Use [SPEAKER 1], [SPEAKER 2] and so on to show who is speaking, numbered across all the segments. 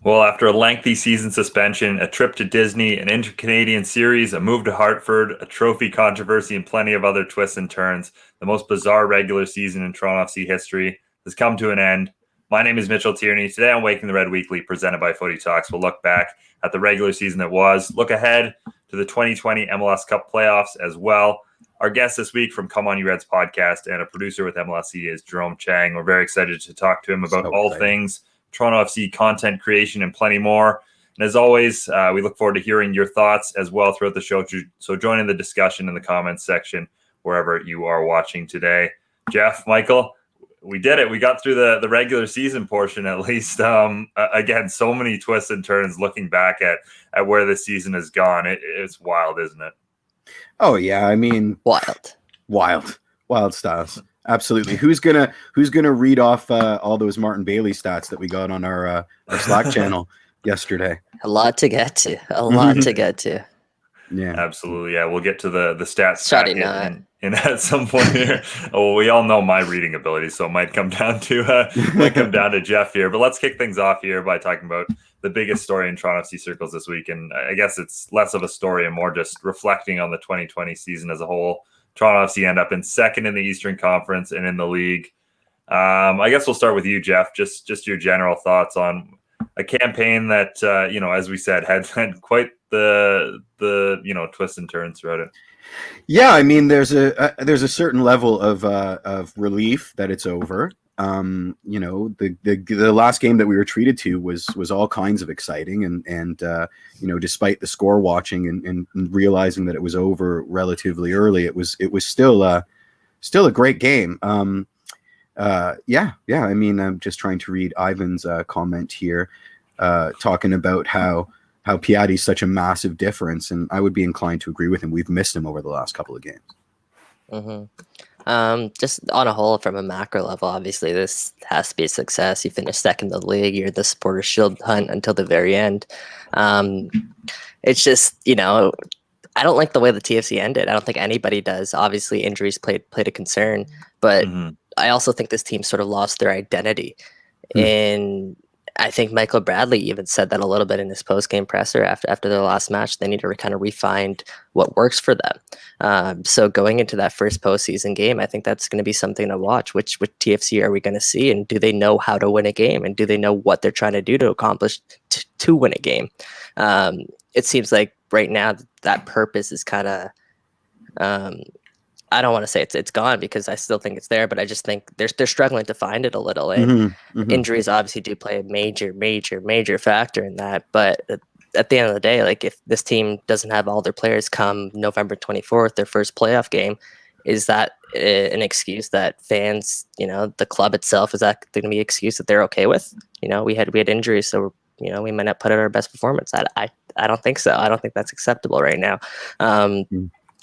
[SPEAKER 1] Well, after a lengthy season suspension, a trip to Disney, an inter-Canadian series, a move to Hartford, a trophy controversy, and plenty of other twists and turns, the most bizarre regular season in Toronto FC history has come to an end. My name is Mitchell Tierney. Today on Waking the Red Weekly, presented by Footy Talks, we'll look back at the regular season that was, look ahead to the 2020 MLS Cup playoffs as well. Our guest this week from Come On You Reds podcast and a producer with MLSE is Jerome Cheng. We're very excited to talk to him about all things Toronto FC content creation and plenty more. And as always, we look forward to hearing your thoughts as well throughout the show. So join in the discussion in the comments section wherever you are watching today. Jeff, Michael, we did it. We got through the regular season portion at least. Again, so many twists and turns looking back at where the season has gone. It's wild, isn't it?
[SPEAKER 2] Oh, yeah. I mean, wild styles. Absolutely. Who's gonna read off all those Martin Bailey stats that we got on our Slack channel yesterday?
[SPEAKER 3] A lot to get to.
[SPEAKER 2] Yeah,
[SPEAKER 1] absolutely. Yeah, we'll get to the stats in at some point here. Oh, we all know my reading ability, so it might come down to Jeff here. But let's kick things off here by talking about the biggest story in Toronto FC circles this week, and I guess it's less of a story and more just reflecting on the 2020 season as a whole. Toronto FC end up in second in the Eastern Conference and in the league. I guess we'll start with you, Jeff. Just your general thoughts on a campaign that, as we said, had quite the twists and turns throughout it.
[SPEAKER 2] Yeah, I mean, there's a certain level of relief that it's over. The last game that we were treated to was all kinds of exciting, and despite the score watching and realizing that it was over relatively early, it was still a great game. I mean, I'm just trying to read Ivan's comment here, talking about how Piatti is such a massive difference, and I would be inclined to agree with him. We've missed him over the last couple of games.
[SPEAKER 3] Mm-hmm. Just on a whole, from a macro level, obviously this has to be a success. You finish second in the league, you're the Supporter Shield hunt until the very end. It's just, I don't like the way the TFC ended. I don't think anybody does. Obviously, injuries played a concern, but I also think this team sort of lost their identity. And I think Michael Bradley even said that a little bit in his post-game presser after their last match. They need to kind of refine what works for them. So going into that first postseason game, I think that's going to be something to watch. Which TFC are we going to see? And do they know how to win a game? And do they know what they're trying to do to accomplish to win a game? It seems like right now that purpose is kind of... I don't want to say it's gone because I still think it's there, but I just think they're struggling to find it a little. And injuries obviously do play a major factor in that. But at the end of the day, like if this team doesn't have all their players come November 24th, their first playoff game, is that an excuse that fans, the club itself, is that going to be an excuse that they're okay with? We had injuries, so we might not put out our best performance. I don't think so. I don't think that's acceptable right now.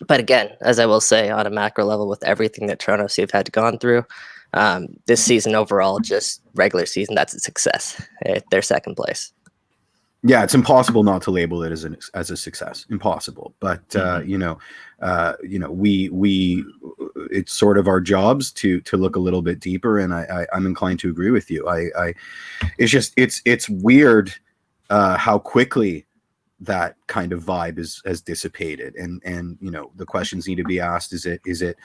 [SPEAKER 3] But again, as I will say, on a macro level, with everything that Toronto FC have had gone through, this season overall, just regular season, that's a success. They're second place.
[SPEAKER 2] Yeah, it's impossible not to label it as a success. Impossible, but we it's sort of our jobs to look a little bit deeper, and I'm inclined to agree with you. It's weird how quickly that kind of vibe has dissipated, and the questions need to be asked: is it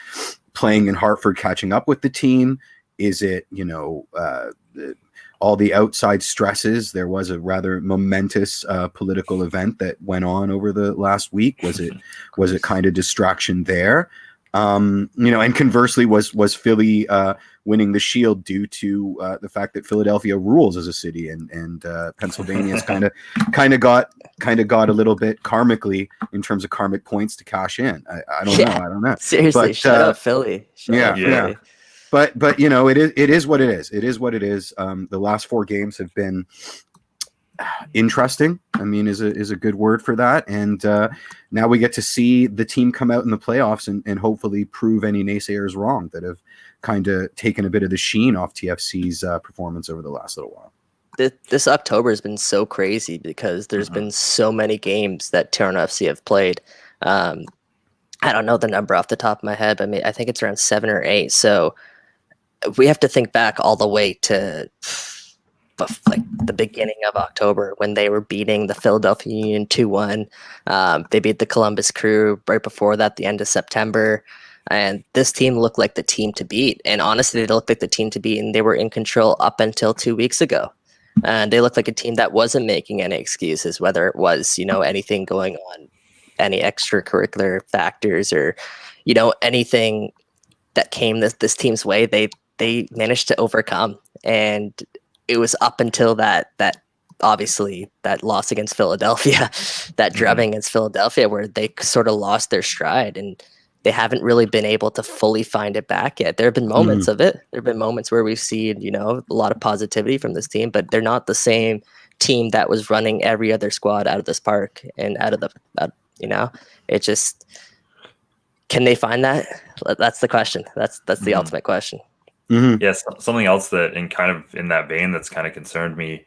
[SPEAKER 2] playing in Hartford catching up with the team? Is it all the outside stresses? There was a rather momentous political event that went on over the last week. Was it kind of distraction there? And conversely, was Philly winning the Shield due to the fact that Philadelphia rules as a city, and Pennsylvania's kind of got a little bit karmically in terms of karmic points to cash in. I don't know.
[SPEAKER 3] Seriously, shut up, Philly.
[SPEAKER 2] Yeah. But it is what it is. It is what it is. The last 4 games have been interesting. I mean, is a good word for that. And now we get to see the team come out in the playoffs and hopefully prove any naysayers wrong that have kind of taken a bit of the sheen off TFC's performance over the last little while.
[SPEAKER 3] This October has been so crazy because there's been so many games that Toronto FC have played. I don't know the number off the top of my head, but I think it's around 7 or 8. So we have to think back all the way to like the beginning of October when they were beating the Philadelphia Union 2-1. They beat the Columbus Crew right before that, the end of September. And this team looked like the team to beat. And honestly, they looked like the team to beat, and they were in control up until 2 weeks ago. And they looked like a team that wasn't making any excuses, whether it was, anything going on, any extracurricular factors, or, anything that came this team's way, they managed to overcome. And it was up until that obviously that loss against Philadelphia, that drubbing against Philadelphia, where they sort of lost their stride, and they haven't really been able to fully find it back yet. There have been moments of it. There have been moments where we've seen, a lot of positivity from this team, but they're not the same team that was running every other squad out of this park and out of it just, can they find that? That's the question. That's the ultimate question.
[SPEAKER 1] Yes, something else that in that vein that's kind of concerned me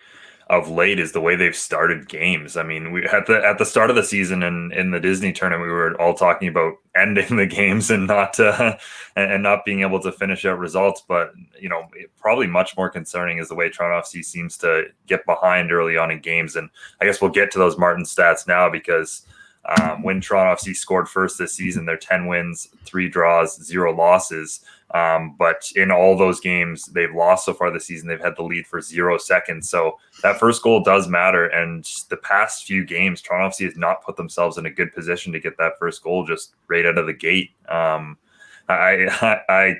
[SPEAKER 1] of late is the way they've started games. I mean, we at the start of the season and in the Disney tournament, we were all talking about ending the games and not being able to finish out results. But probably much more concerning is the way Toronto FC seems to get behind early on in games. And I guess we'll get to those Martin stats now, because when Toronto FC scored first this season, they're 10 wins, 3 draws, 0 losses. But in all those games they've lost so far this season, they've had the lead for 0 seconds. So that first goal does matter. And the past few games, Toronto FC has not put themselves in a good position to get that first goal just right out of the gate. I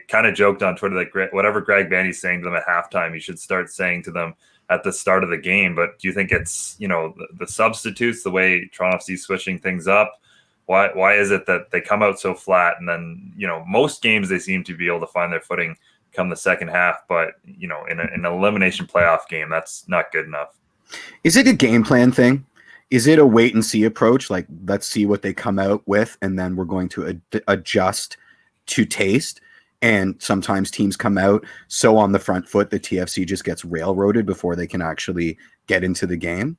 [SPEAKER 1] kind of joked on Twitter that whatever Greg Vanney's saying to them at halftime, you should start saying to them at the start of the game. But do you think it's, the substitutes, the way Toronto FC is switching things up? Why is it that they come out so flat, and then, most games they seem to be able to find their footing come the second half, but, in an elimination playoff game, that's not good enough.
[SPEAKER 2] Is it a game plan thing? Is it a wait and see approach? Like, let's see what they come out with, and then we're going to adjust to taste. And sometimes teams come out so on the front foot that TFC just gets railroaded before they can actually get into the game.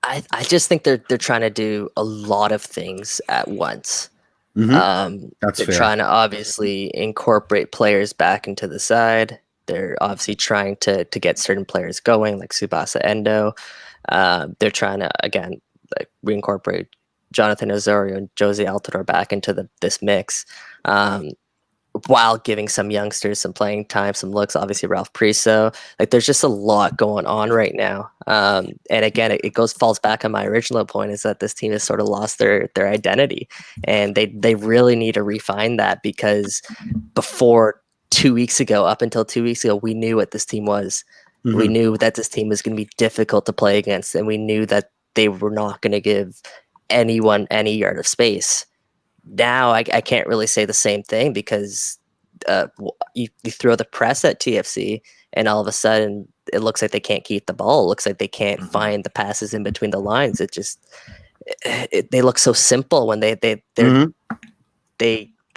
[SPEAKER 3] I just think they're trying to do a lot of things at once.
[SPEAKER 2] That's
[SPEAKER 3] they're
[SPEAKER 2] fair.
[SPEAKER 3] Trying to obviously incorporate players back into the side. They're obviously trying to get certain players going, like Tsubasa Endo. They're trying to, again, like, reincorporate Jonathan Osorio and Jose Altidore back into this mix, while giving some youngsters some playing time, some looks. Obviously, Ralph Priso. Like, there's just a lot going on right now. And again, it falls back on my original point, is that this team has sort of lost their identity, and they really need to refine that, because before 2 weeks ago, up until 2 weeks ago, we knew what this team was. We knew that this team was going to be difficult to play against, and we knew that they were not going to give anyone any yard of space. Now I can't really say the same thing, because you throw the press at TFC, and all of a sudden it looks like they can't keep the ball. It looks like they can't find the passes in between the lines. They look so simple when they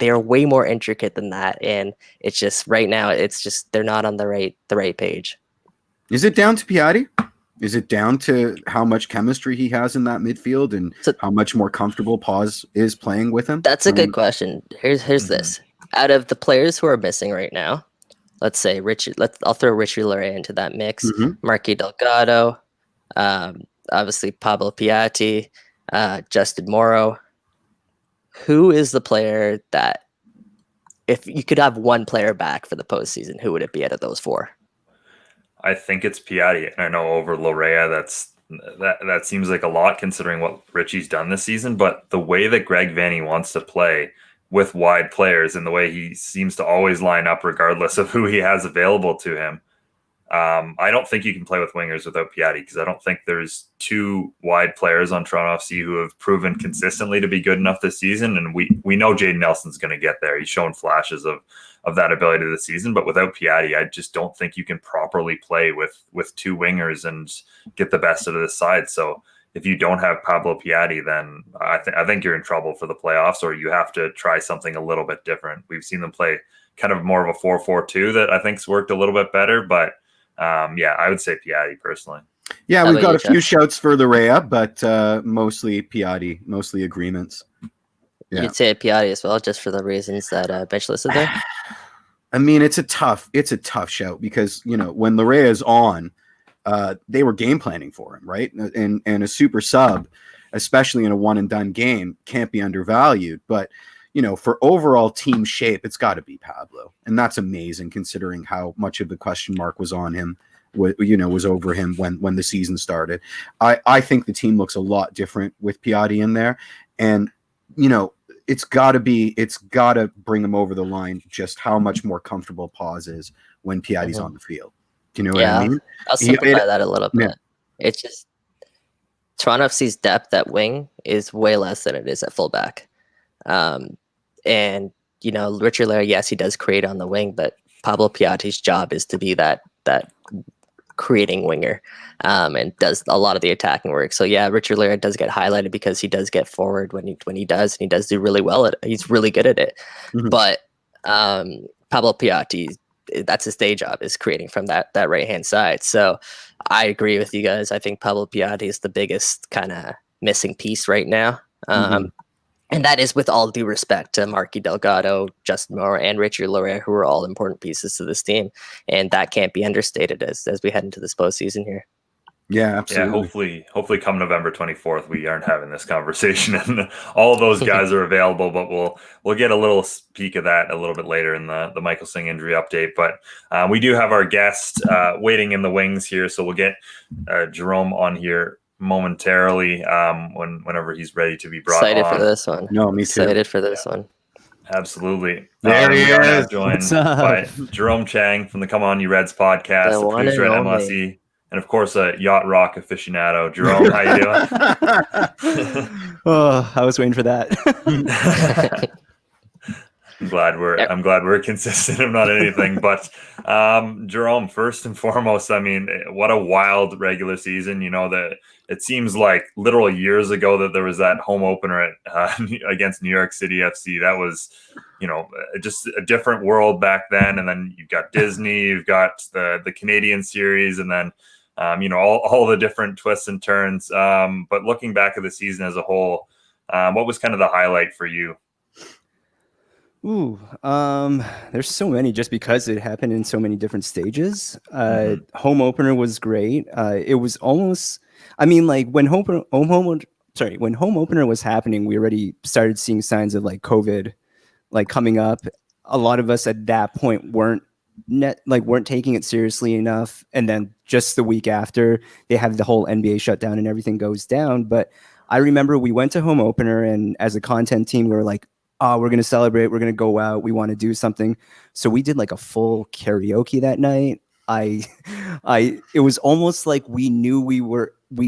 [SPEAKER 3] are way more intricate than that. And it's just, right now, it's just, they're not on the right page.
[SPEAKER 2] Is it down to Piatti? Is it down to how much chemistry he has in that midfield, and how much more comfortable Paz is playing with him?
[SPEAKER 3] That's a good question. Here's this. Out of the players who are missing right now, let's say I'll throw Richie Laryea into that mix. Marky Delgado, obviously Pablo Piatti, Justin Morrow. Who is the player that, if you could have one player back for the postseason, who would it be out of those 4?
[SPEAKER 1] I think it's Piatti. I know over Laryea, that seems like a lot considering what Richie's done this season. But the way that Greg Vanney wants to play with wide players, and the way he seems to always line up regardless of who he has available to him, I don't think you can play with wingers without Piatti, because I don't think there's 2 wide players on Toronto FC who have proven consistently to be good enough this season. And we know Jaden Nelson's going to get there. He's shown flashes of that ability this season, but without Piatti, I just don't think you can properly play with 2 wingers and get the best out of this side. So if you don't have Pablo Piatti, then I think you're in trouble for the playoffs, or you have to try something a little bit different. We've seen them play kind of more of a 4-4-2 that I think's worked a little bit better, but I would say Piatti personally.
[SPEAKER 2] Yeah, we've got a few shouts for Laryea, but mostly Piatti, mostly agreements. Yeah.
[SPEAKER 3] You'd say Piatti as well, just for the reasons that Bench listed there?
[SPEAKER 2] I mean, it's a tough shout, because, when Laryea is on, they were game planning for him, right? And a super sub, especially in a one and done game, can't be undervalued. But for overall team shape, it's got to be Pablo, and that's amazing considering how much of the question mark was on him. Was over him when the season started. I think the team looks a lot different with Piatti in there, and it's got to bring him over the line just how much more comfortable Paz is when Piatti's on the field. Do you know what I mean?
[SPEAKER 3] I'll simplify that a little bit. It's just Toronto FC's depth at wing is way less than it is at fullback. And Richie Laryea, yes, he does create on the wing, but Pablo Piatti's job is to be that creating winger, and does a lot of the attacking work. So yeah, Richard Laryea does get highlighted because he does get forward when he does, and he does do really well at it. He's really good at it. Mm-hmm. But Pablo Piatti, that's his day job, is creating from that right hand side. So I agree with you guys. I think Pablo Piatti is the biggest kind of missing piece right now. And that is with all due respect to Marky Delgado, Justin Morrow, and Richie Laryea, who are all important pieces to this team. And that can't be understated as we head into this postseason here.
[SPEAKER 2] Yeah, absolutely.
[SPEAKER 1] Yeah, hopefully come November 24th, we aren't having this conversation and all of those guys are available, but we'll get a little peek of that a little bit later in the Michael Singh injury update. But we do have our guest waiting in the wings here. So we'll get Jerome on here momentarily whenever he's ready to be brought on.
[SPEAKER 3] Excited for this one.
[SPEAKER 2] No, me too.
[SPEAKER 3] Excited for this one.
[SPEAKER 1] Absolutely.
[SPEAKER 2] There he is.
[SPEAKER 1] Joined by Jerome Cheng from the Come On You Reds podcast, the producer at MLSE, and of course a yacht rock aficionado. Jerome, how you doing?
[SPEAKER 4] I was waiting for that.
[SPEAKER 1] I'm glad we're consistent, if not anything. But Jerome, first and foremost, I mean, what a wild regular season. It seems like literal years ago that there was that home opener against New York City FC. That was, just a different world back then. And then you've got Disney, you've got the Canadian series, and then all the different twists and turns. But looking back at the season as a whole, what was kind of the highlight for you?
[SPEAKER 4] There's so many just because it happened in so many different stages. Home opener was great. It was almost, when home opener was happening, we already started seeing signs of like COVID, like coming up. A lot of us at that point weren't taking it seriously enough. And then just the week after, they have the whole NBA shutdown and everything goes down. But I remember we went to home opener, and as a content team, we were like, we're going to celebrate. We're going to go out. We want to do something. So we did like a full karaoke that night. It was almost like we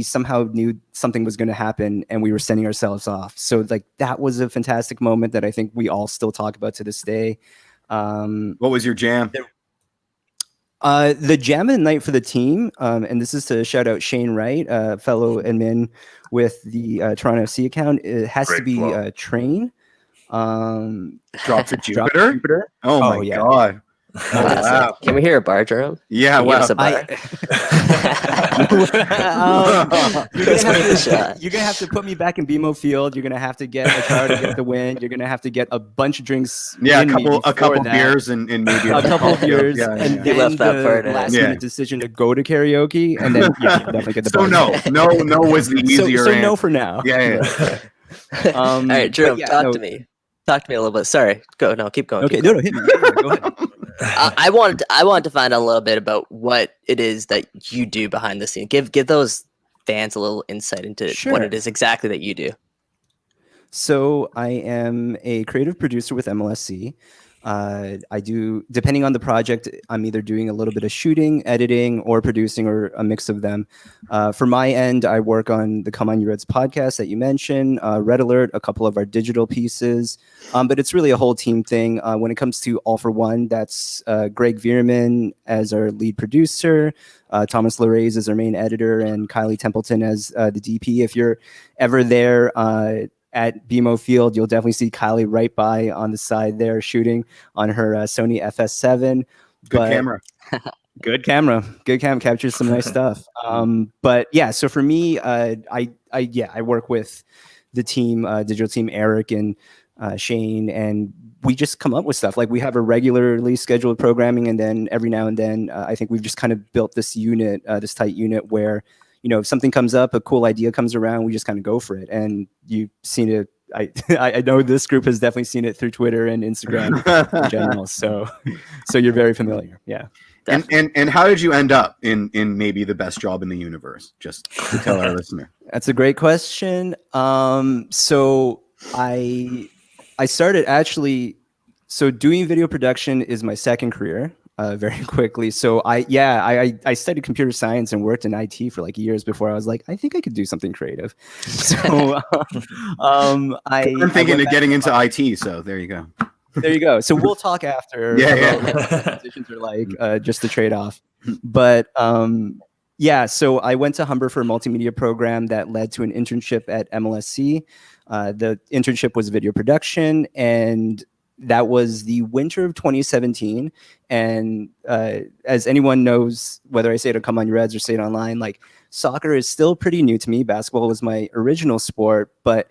[SPEAKER 4] somehow knew something was going to happen, and we were sending ourselves off. So like that was a fantastic moment that I think we all still talk about to this day.
[SPEAKER 2] What was your jam?
[SPEAKER 4] The jam of the night for the team, and this is to shout out Shane Wright, fellow admin with the Toronto FC account. It has to be Train.
[SPEAKER 2] Drop to Jupiter. Oh my God.
[SPEAKER 3] Oh, wow. Can we hear a bar, Jerome?
[SPEAKER 2] Yeah,
[SPEAKER 3] wow.
[SPEAKER 4] You're gonna have to put me back in BMO Field. You're gonna have to get a car to get the win. You're gonna have to get a bunch of drinks.
[SPEAKER 2] Yeah, a couple beers and maybe
[SPEAKER 4] a couple of beers, and then
[SPEAKER 3] left that part
[SPEAKER 4] last minute decision to go to karaoke, and then definitely get the.
[SPEAKER 2] So no was the easier.
[SPEAKER 4] So no for now.
[SPEAKER 2] Yeah.
[SPEAKER 3] All right, Jerome, talk to me. Talk to me a little bit. Sorry, keep going.
[SPEAKER 4] Okay,
[SPEAKER 3] no,
[SPEAKER 4] hit me. Go ahead.
[SPEAKER 3] I wanted to find out a little bit about what it is that you do behind the scenes. Give those fans a little insight into what it is exactly that you do.
[SPEAKER 4] So I am a creative producer with MLSE. I do, depending on the project, I'm either doing a little bit of shooting, editing, or producing, or a mix of them. For my end, I work on the Come On You Reds podcast that you mentioned, Red Alert, a couple of our digital pieces, but it's really a whole team thing. When it comes to All for One, that's Greg Vierman as our lead producer, Thomas Larrays as our main editor, and Kylie Templeton as the DP. If you're ever there, at BMO Field, you'll definitely see Kylie right by on the side there shooting on her Sony FS7. Good camera. Captures some nice stuff. But yeah, so for me, I work with the team, digital team, Eric and Shane, and we just come up with stuff. Like we have a regularly scheduled programming, and then every now and then, I think we've just kind of built this unit, this tight unit where, if something comes up, a cool idea comes around, we just kind of go for it. And you've seen it. I know this group has definitely seen it through Twitter and Instagram in general. So you're very familiar. Yeah.
[SPEAKER 2] And how did you end up in maybe the best job in the universe? Just to tell our listener.
[SPEAKER 4] That's a great question. So I started actually. So doing video production is my second career. Very quickly. So I studied computer science and worked in IT for like years before I was like, I think I could do something creative. So I'm
[SPEAKER 2] thinking of getting into IT. So there you go.
[SPEAKER 4] There you go. So we'll talk after about what transitions are like, just the trade-off. But so I went to Humber for a multimedia program that led to an internship at MLSE. The internship was video production, and that was the winter of 2017. And as anyone knows, whether I say it on Come On Your Reds or say it online, like soccer is still pretty new to me. Basketball was my original sport, but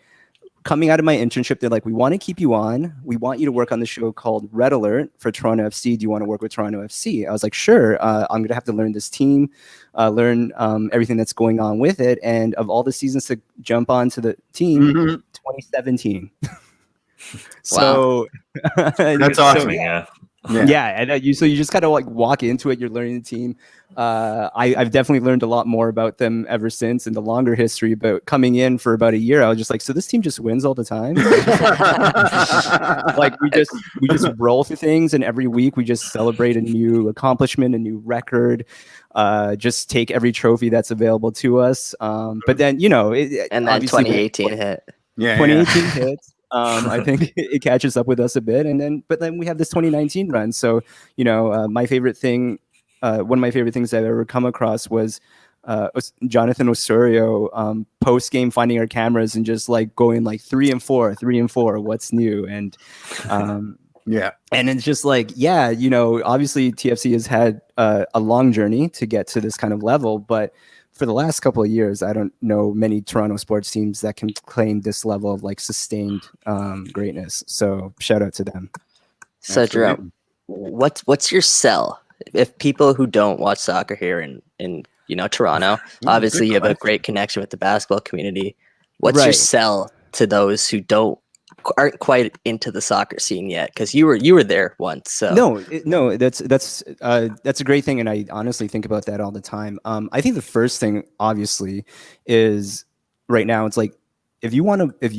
[SPEAKER 4] coming out of my internship, they're like, we want to keep you on. We want you to work on the show called Red Alert for Toronto FC. Do you want to work with Toronto FC? I was like, sure. I'm going to have to learn this team, learn everything that's going on with it. And of all the seasons to jump onto the team, 2017. So
[SPEAKER 2] that's awesome.
[SPEAKER 4] And you just kind of like walk into it. You're learning the team. I've definitely learned a lot more about them ever since, and the longer history. But coming in for about a year, I was just like, so this team just wins all the time. Like we just roll through things, and every week we just celebrate a new accomplishment, a new record. Just take every trophy that's available to us. But then
[SPEAKER 3] and then 2018 hit.
[SPEAKER 4] 2018 hits. I think it catches up with us a bit, but then we have this 2019 run. So, my favorite thing, one of my favorite things I've ever come across was Jonathan Osorio post game finding our cameras and just like going like 3 and 4, what's new, and and it's just like obviously TFC has had a long journey to get to this kind of level, but for the last couple of years, I don't know many Toronto sports teams that can claim this level of like sustained greatness. So shout out to them.
[SPEAKER 3] So Jerome, what's your sell? If people who don't watch soccer here in Toronto, obviously you have a great connection with the basketball community. What's your sell to those who aren't quite into the soccer scene yet? Because you were there once. So
[SPEAKER 4] no, that's a great thing, and I honestly think about that all the time. I think the first thing, obviously, is right now it's like if you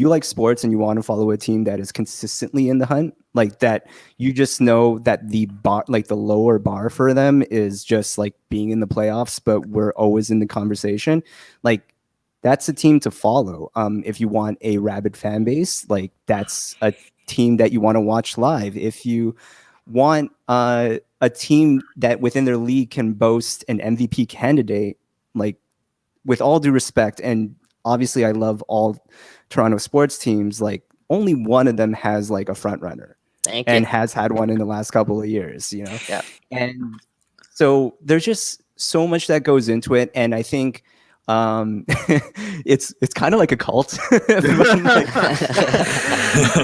[SPEAKER 4] like sports and you want to follow a team that is consistently in the hunt, like that, you just know that the bar, like the lower bar for them, is just like being in the playoffs, but we're always in the conversation. Like, that's a team to follow. If you want a rabid fan base, like that's a team that you want to watch live. If you want a team that within their league can boast an MVP candidate, like with all due respect, and obviously I love all Toronto sports teams, like only one of them has like a front runner and has had one in the last couple of years,
[SPEAKER 3] Yeah.
[SPEAKER 4] And so there's just so much that goes into it. And I think it's kind of like a cult.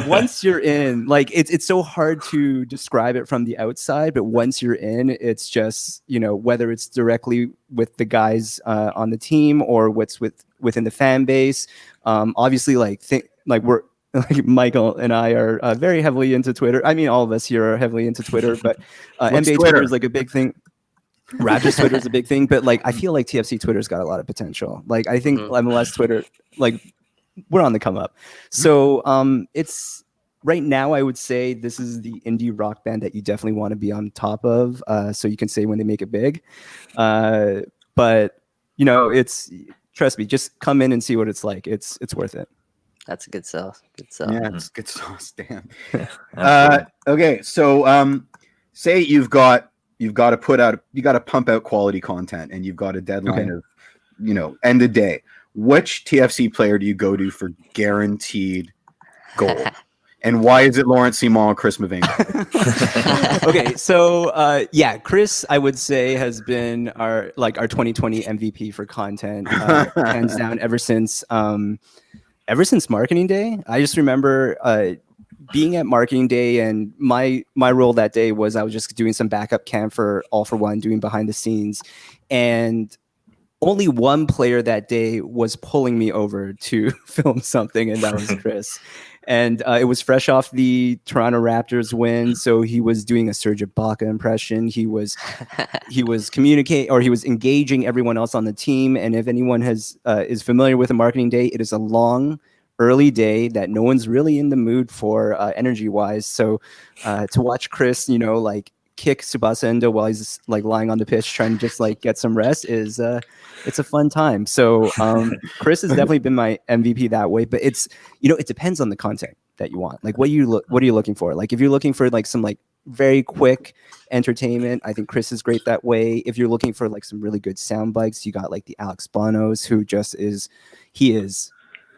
[SPEAKER 4] Once you're in, like it's so hard to describe it from the outside, but once you're in, it's just whether it's directly with the guys on the team or what's within the fan base. Obviously, we're like Michael and I are very heavily into Twitter. I mean, all of us here are heavily into Twitter, but NBA Twitter is like a big thing. Raptors Twitter is a big thing, but like I feel like TFC Twitter's got a lot of potential. Like I think MLS Twitter, like we're on the come up. So it's right now I would say this is the indie rock band that you definitely want to be on top of, so you can say when they make it big. But it's, trust me, just come in and see what it's like. It's worth it.
[SPEAKER 3] That's a good sell. Good sell.
[SPEAKER 2] Yeah, it's good sauce. Damn. Okay, so say you got to pump out quality content, and you've got a deadline of, end of day. Which TFC player do you go to for guaranteed goal? And why is it Lawrence Simon and Chris Mavinga?
[SPEAKER 4] Okay, so Chris, I would say, has been our 2020 MVP for content, hands down, ever since marketing day. I just remember being at marketing day, and my role that day was I was just doing some backup cam for All for One, doing behind the scenes, and only one player that day was pulling me over to film something, and that was Chris. And it was fresh off the Toronto Raptors win, so he was doing a Serge Ibaka impression. He was communicating, or he was engaging everyone else on the team. And if anyone is familiar with a marketing day, it is a long, early day that no one's really in the mood for energy wise. So to watch Chris, like kick Tsubasa Endo while he's like lying on the pitch trying to just like get some rest is it's a fun time. So Chris has definitely been my MVP that way, but it's it depends on the content that you want. Like what are you looking for? Like if you're looking for like some like very quick entertainment, I think Chris is great that way. If you're looking for like some really good sound bites, you got like the Alex Bonos, who just is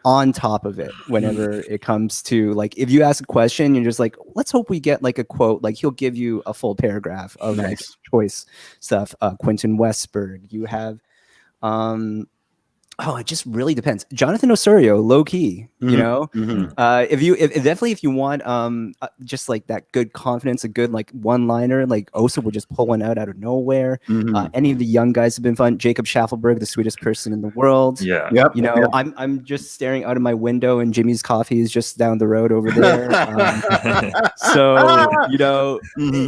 [SPEAKER 4] on top of it whenever it comes to like, if you ask a question, you're just like, let's hope we get like a quote, like he'll give you a full paragraph of like choice stuff. Quentin Westberg, you have it just really depends. Jonathan Osorio, low key, if you want just like that good confidence, a good like one liner, like Osa will just pull one out of nowhere. Any of the young guys have been fun. Jacob Schaffelberg, the sweetest person in the world.
[SPEAKER 1] Yeah.
[SPEAKER 2] Yep.
[SPEAKER 4] I'm just staring out of my window and Jimmy's Coffee is just down the road over there.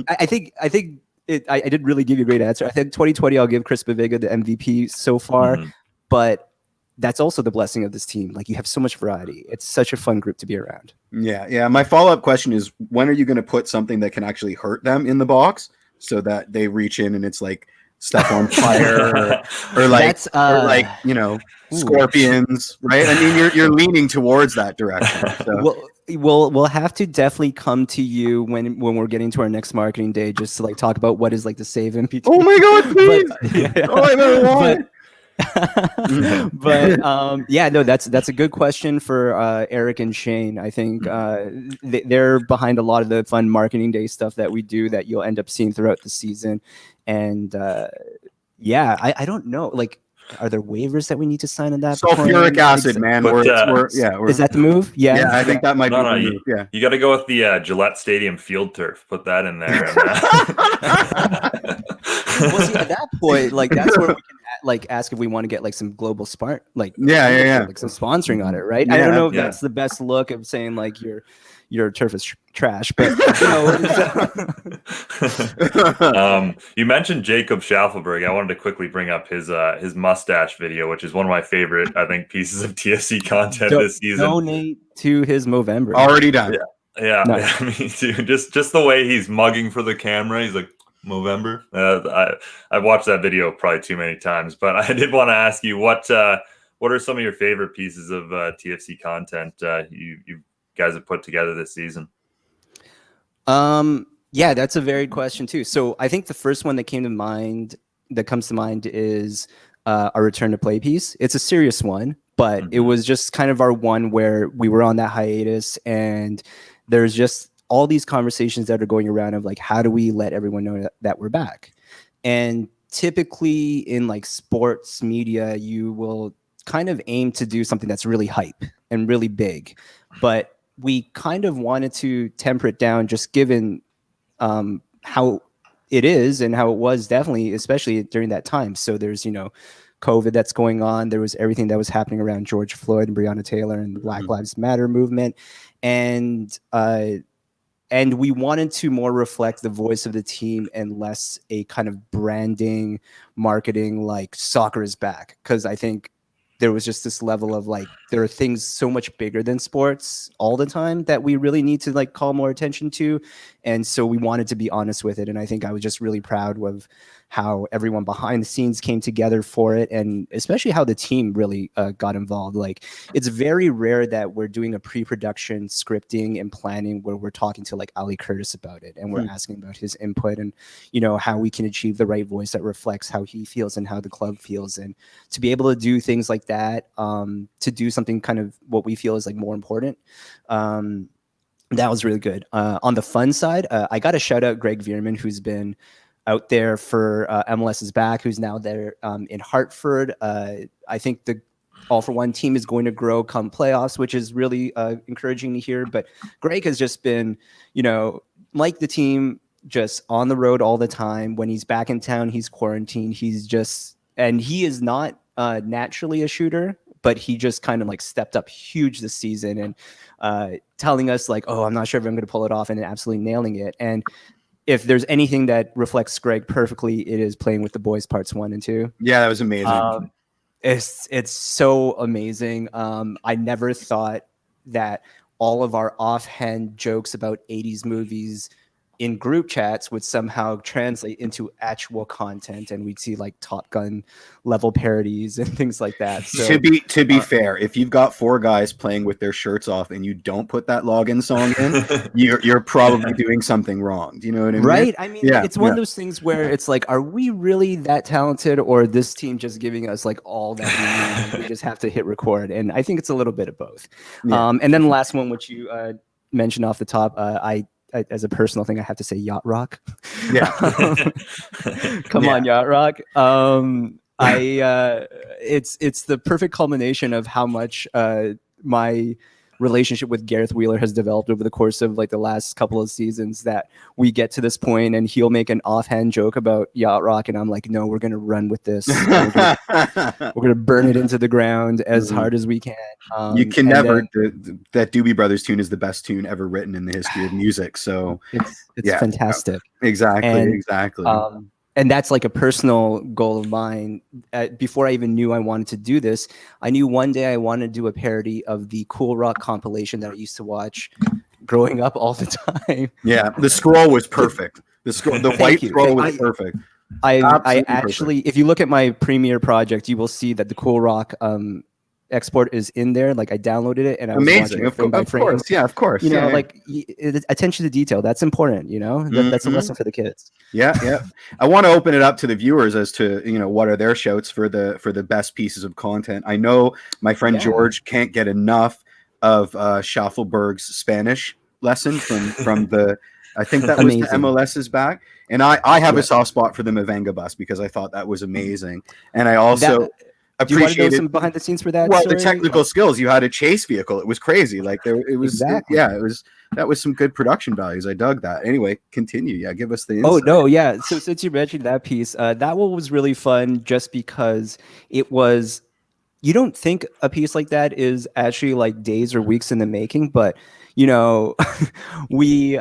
[SPEAKER 4] I think I did really give you a great answer. I think 2020 I'll give Chris Mavinga the MVP so far, but that's also the blessing of this team. Like you have so much variety. It's such a fun group to be around.
[SPEAKER 2] Yeah. My follow-up question is, when are you going to put something that can actually hurt them in the box so that they reach in and it's like stuff on fire or like scorpions, right? I mean, you're leaning towards that direction. So.
[SPEAKER 4] We'll have to definitely come to you when we're getting to our next marketing day, just to like talk about what is like the save in between.
[SPEAKER 2] Oh my God, please! I never want.
[SPEAKER 4] That's a good question for Eric and Shane. I think they're behind a lot of the fun marketing day stuff that we do that you'll end up seeing throughout the season. And I don't know, like, are there waivers that we need to sign on that?
[SPEAKER 2] Sulfuric acid, man.
[SPEAKER 4] Is that the move? Yeah,
[SPEAKER 2] I think that might be the move. Yeah,
[SPEAKER 1] you got to go with the Gillette Stadium field turf. Put that in there.
[SPEAKER 4] Well, see, at that point, like that's where we can like ask if we want to get like some global like like some sponsoring on it, right? I don't know if that's the best look of saying like your turf is trash, but
[SPEAKER 1] you mentioned Jacob Schaffelberg. I wanted to quickly bring up his mustache video, which is one of my favorite, I think, pieces of TFC content this season.
[SPEAKER 4] Donate to his Movember.
[SPEAKER 2] Already done.
[SPEAKER 1] Yeah, me too. Just the way he's mugging for the camera. He's like, Movember. I've watched that video probably too many times, but I did want to ask you what are some of your favorite pieces of TFC content you guys have put together this season?
[SPEAKER 4] That's a varied question too. So I think the first one that comes to mind is our return to play piece. It's a serious one, but it was just kind of our one where we were on that hiatus, and there's just all these conversations that are going around of like, how do we let everyone know that we're back? And typically in like sports media, you will kind of aim to do something that's really hype and really big, but we kind of wanted to temper it down, just given how it is and how it was, definitely, especially during that time. So there's, COVID that's going on. There was everything that was happening around George Floyd and Breonna Taylor and the Black Lives Matter movement. And we wanted to more reflect the voice of the team and less a kind of branding, marketing, like soccer is back. Because I think there was just this level of like, there are things so much bigger than sports all the time that we really need to like call more attention to. And so we wanted to be honest with it. And I think I was just really proud of how everyone behind the scenes came together for it, and especially how the team really got involved. Like, it's very rare that we're doing a pre-production scripting and planning where we're talking to like Ali Curtis about it, and we're asking about his input and how we can achieve the right voice that reflects how he feels and how the club feels. And to be able to do things like that, to do something kind of what we feel is like more important, that was really good. On the fun side, I got to shout out Greg Veerman, who's been out there for MLS is back, who's now there in Hartford. I think All for One team is going to grow come playoffs, which is really encouraging to hear. But Greg has just been, like the team, just on the road all the time. When he's back in town, he's quarantined. And he is not naturally a shooter, but he just kind of like stepped up huge this season and telling us like, oh, I'm not sure if I'm going to pull it off, and absolutely nailing it. And if there's anything that reflects Greg perfectly, it is playing with the boys parts 1 and 2.
[SPEAKER 2] Yeah, that was amazing.
[SPEAKER 4] It's so amazing. I never thought that all of our offhand jokes about 80s movies in group chats would somehow translate into actual content, and we'd see like Top Gun level parodies and things like that. So
[SPEAKER 2] to be fair, if you've got 4 guys playing with their shirts off and you don't put that login song in, you're probably doing something wrong. Do you know what I mean?
[SPEAKER 4] Right? I mean, it's one of those things where it's like, are we really that talented, or this team just giving us like all that we need? And we just have to hit record, and I think it's a little bit of both.
[SPEAKER 2] Yeah.
[SPEAKER 4] And then the last one, which you mentioned off the top, I as a personal thing, I have to say Yacht Rock.
[SPEAKER 2] Yeah.
[SPEAKER 4] Come on, Yacht Rock. It's the perfect culmination of how much my relationship with Gareth Wheeler has developed over the course of like the last couple of seasons, that we get to this point and he'll make an offhand joke about Yacht Rock, and I'm like, no, we're gonna run with this. We're gonna burn it into the ground as hard as we can.
[SPEAKER 2] You can never. That Doobie Brothers tune is the best tune ever written in the history of music. So
[SPEAKER 4] it's fantastic.
[SPEAKER 2] Exactly.
[SPEAKER 4] And that's like a personal goal of mine. Before I even knew I wanted to do this, I knew one day I wanted to do a parody of the Cool Rock compilation that I used to watch growing up all the time.
[SPEAKER 2] Yeah, the scroll was perfect. The white scroll was perfect.
[SPEAKER 4] I actually, if you look at my Premiere project, you will see that the Cool Rock export is in there. Like I downloaded it and I was
[SPEAKER 2] amazing.
[SPEAKER 4] Watching it frame by frame.
[SPEAKER 2] Of course.
[SPEAKER 4] Like attention to detail. That's important. That's a lesson for the kids.
[SPEAKER 2] Yeah. I want to open it up to the viewers as to what are their shouts for the best pieces of content. I know my friend George can't get enough of Schaffelberg's Spanish lesson from the. I think that was the MLS's back, and I have a soft spot for the Mavinga bus because I thought that was amazing, and I also.
[SPEAKER 4] Do you want to know some behind the scenes for that?
[SPEAKER 2] Well, the technical skills. You had a chase vehicle. It was crazy. Like it was.
[SPEAKER 4] Exactly.
[SPEAKER 2] That was some good production values. I dug that. Anyway, continue. Yeah, give us the insight.
[SPEAKER 4] Oh no, yeah. So since you mentioned that piece, that one was really fun just because it was. You don't think a piece like that is actually like days or weeks in the making, but we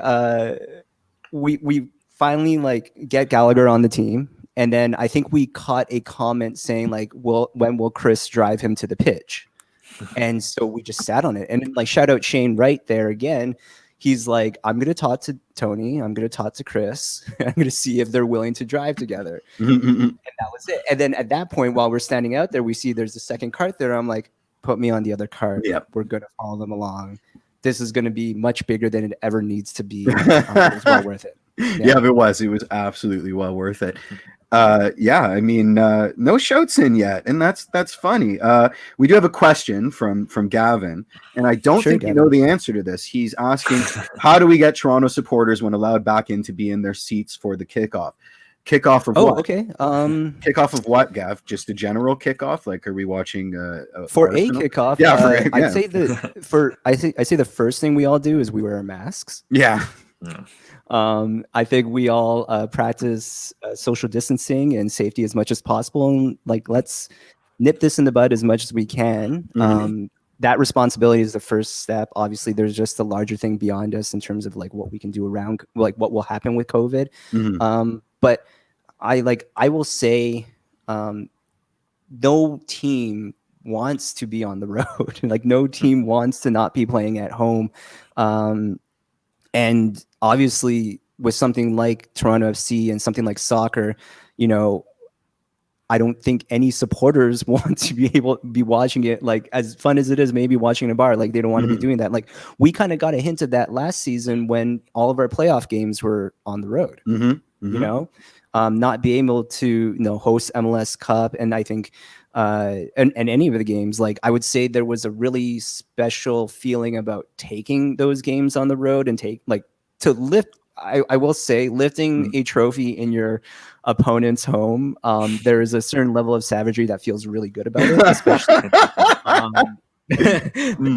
[SPEAKER 4] finally like get Gallagher on the team. And then I think we caught a comment saying like, when will Chris drive him to the pitch? And so we just sat on it. And like, shout out Shane right there again. He's like, I'm going to talk to Tony. I'm going to talk to Chris. I'm going to see if they're willing to drive together. And that was it. And then at that point, while we're standing out there, we see there's a second cart there. I'm like, put me on the other cart.
[SPEAKER 2] Yep.
[SPEAKER 4] We're going to follow them along. This is going to be much bigger than it ever needs to be. It was well worth it.
[SPEAKER 2] Yeah, it was. It was absolutely well worth it. I mean, no shouts in yet, and that's funny. We do have a question from Gavin, and I don't think you know the answer to this. He's asking, how do we get Toronto supporters when allowed back in to be in their seats for the kickoff? Kickoff of what?
[SPEAKER 4] Oh, okay.
[SPEAKER 2] Kickoff of what, Gav? Just a general kickoff? Like, are we watching
[SPEAKER 4] for Arsenal? A kickoff?
[SPEAKER 2] Yeah,
[SPEAKER 4] I'd say the first thing we all do is we wear our masks.
[SPEAKER 2] Yeah.
[SPEAKER 4] I think we all practice social distancing and safety as much as possible, and like let's nip this in the bud as much as we can. That responsibility is the first step. Obviously, there's just a larger thing beyond us in terms of like what we can do around like what will happen with COVID. But I will say, no team wants to be on the road. Like no team wants to not be playing at home. And obviously with something like Toronto FC and something like soccer, I don't think any supporters want to be watching it, like as fun as it is, maybe watching a bar, like they don't want to be doing that. Like we kind of got a hint of that last season when all of our playoff games were on the road, not being able to, host MLS Cup. And I think, and any of the games, like I would say there was a really special feeling about taking those games on the road and to lift I will say, lifting a trophy in your opponent's home, there is a certain level of savagery that feels really good about it, especially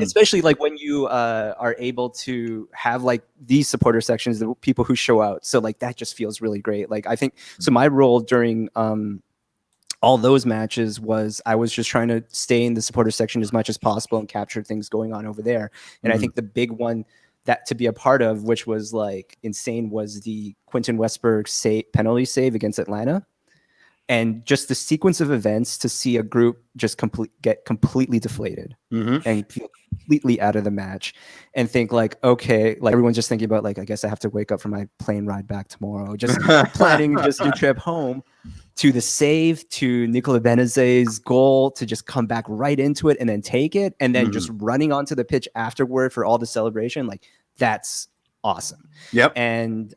[SPEAKER 4] especially like when you are able to have like these supporter sections, the people who show out. So like that just feels really great. Like I think so. My role during all those matches was I was just trying to stay in the supporter section as much as possible and capture things going on over there. And I think the big one that to be a part of, which was like insane, was the Quentin Westberg penalty save against Atlanta. And just the sequence of events to see a group just get completely deflated and feel completely out of the match and think like, okay, like everyone's just thinking about like, I guess I have to wake up for my plane ride back tomorrow. Just planning just your trip home, to the save, to Nicola Beneze's goal, to just come back right into it and then take it. And then just running onto the pitch afterward for all the celebration. Like that's awesome.
[SPEAKER 2] Yep.
[SPEAKER 4] And,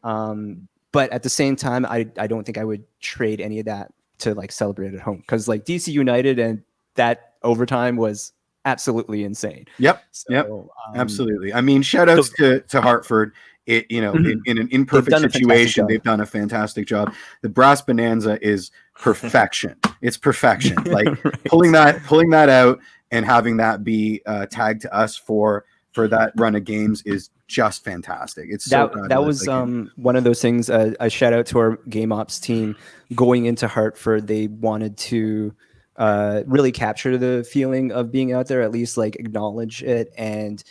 [SPEAKER 4] but at the same time, I don't think I would trade any of that to like celebrate at home, because like DC United and that overtime was absolutely insane.
[SPEAKER 2] Yep.
[SPEAKER 4] So,
[SPEAKER 2] yep. Absolutely. I mean, shout outs to Hartford. It, you know, in an imperfect situation, they've done a fantastic job. The Brass Bonanza is perfection. It's perfection. Like pulling that out and having that be tagged to us for that run of games is just fantastic. It's so
[SPEAKER 4] that was one of those things. A shout out to our game ops team going into Hartford. They wanted to really capture the feeling of being out there, at least like acknowledge it. And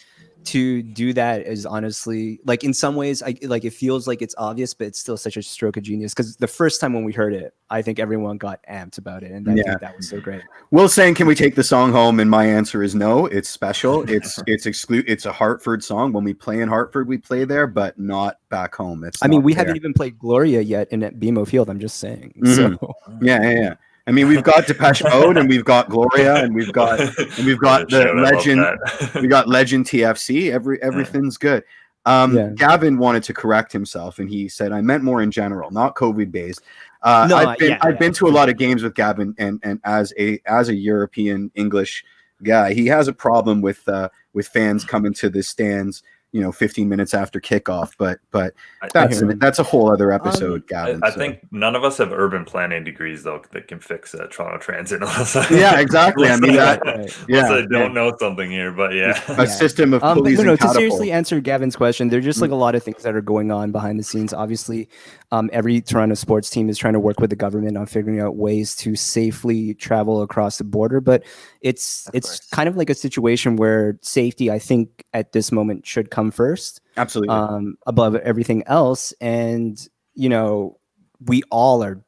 [SPEAKER 4] to do that is honestly, like in some ways, it feels like it's obvious, but it's still such a stroke of genius. Because the first time when we heard it, I think everyone got amped about it, and I think that was so great.
[SPEAKER 2] Will saying, "Can we take the song home?" And my answer is no. It's special. It's a Hartford song. When we play in Hartford, we play there, but not back home.
[SPEAKER 4] I mean, we haven't even played Gloria yet in at BMO Field. I'm just saying. So
[SPEAKER 2] yeah. I mean, we've got Depeche Mode, and we've got Gloria, and we've got the legend. We got Legend TFC. Everything's good. Gavin wanted to correct himself, and he said, "I meant more in general, not COVID based." I've been to a lot of games with Gavin, and as a European English guy, he has a problem with fans coming to the stands, 15 minutes after kickoff, but that's a whole other episode, Gavin.
[SPEAKER 1] I think none of us have urban planning degrees though that can fix Toronto Transit.
[SPEAKER 2] Yeah, exactly. I mean, I
[SPEAKER 1] don't know something here, but
[SPEAKER 2] a system of pulleys and
[SPEAKER 4] to seriously answer Gavin's question, there's just like a lot of things that are going on behind the scenes. Obviously, every Toronto sports team is trying to work with the government on figuring out ways to safely travel across the border, but it's kind of like a situation where safety, I think, at this moment should come first,
[SPEAKER 2] absolutely,
[SPEAKER 4] above everything else. And we all are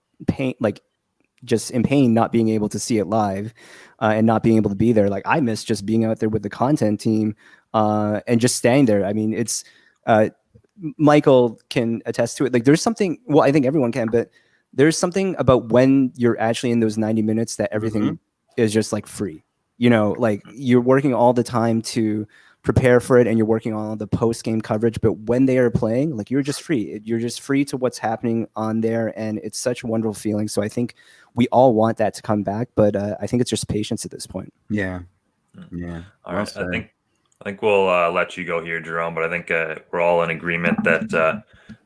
[SPEAKER 4] just in pain not being able to see it live and not being able to be there. Like I miss just being out there with the content team and just staying there. I mean, it's Michael can attest to it. Like there's something, well, I think everyone can, but there's something about when you're actually in those 90 minutes that everything is just like free, like you're working all the time to prepare for it and you're working on all the post-game coverage, but when they are playing, like you're just free to what's happening on there, and it's such a wonderful feeling. So I think we all want that to come back, but I think it's just patience at this point.
[SPEAKER 2] Yeah
[SPEAKER 1] All right, I think we'll let you go here, Jerome, but I think we're all in agreement that